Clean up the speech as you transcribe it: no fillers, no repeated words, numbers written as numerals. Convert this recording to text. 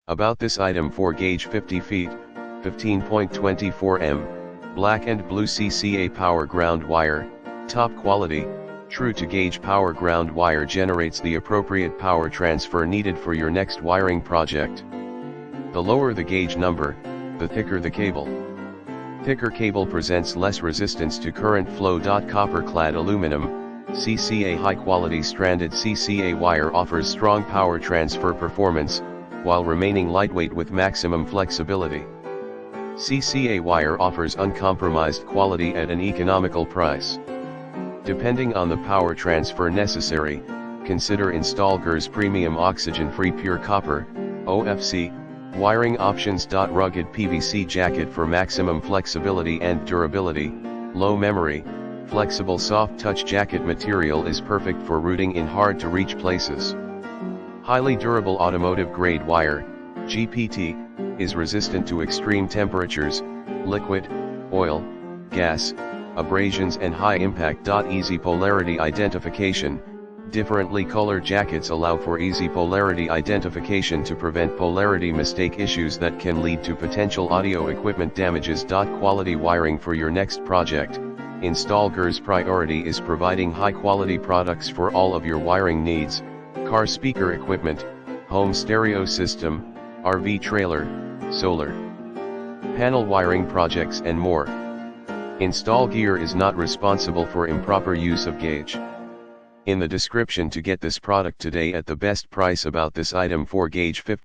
About this item: 4 gauge 50 feet, 15.24 m, black and blue CCA power ground wire, top quality, true to gauge power ground wire, generates the appropriate power transfer needed for your next wiring project. The lower the gauge number, the thicker the cable. Thicker cable presents less resistance to current flow. Copper clad aluminum, CCA high quality stranded CCA wire offers strong power transfer performance, while remaining lightweight with maximum flexibility. CCA wire offers uncompromised quality at an economical price. Depending on the power transfer necessary, consider InstallGear's premium oxygen-free pure copper, OFC, wiring options. Rugged PVC jacket for maximum flexibility and durability, low memory, flexible soft touch jacket material is perfect for routing in hard to reach places. Highly durable automotive grade wire, GPT, is resistant to extreme temperatures, liquid, oil, gas, abrasions and high impact. Easy polarity identification. Differently colored jackets allow for easy polarity identification to prevent polarity mistake issues that can lead to potential audio equipment damages. Quality wiring for your next project. InstallGear's priority is providing high quality products for all of your wiring needs: car speaker equipment, home stereo system, RV trailer, solar panel wiring projects and more. InstallGear is not responsible for improper use of gauge. In the description to get this product today at the best price. About this item: 4 gauge 50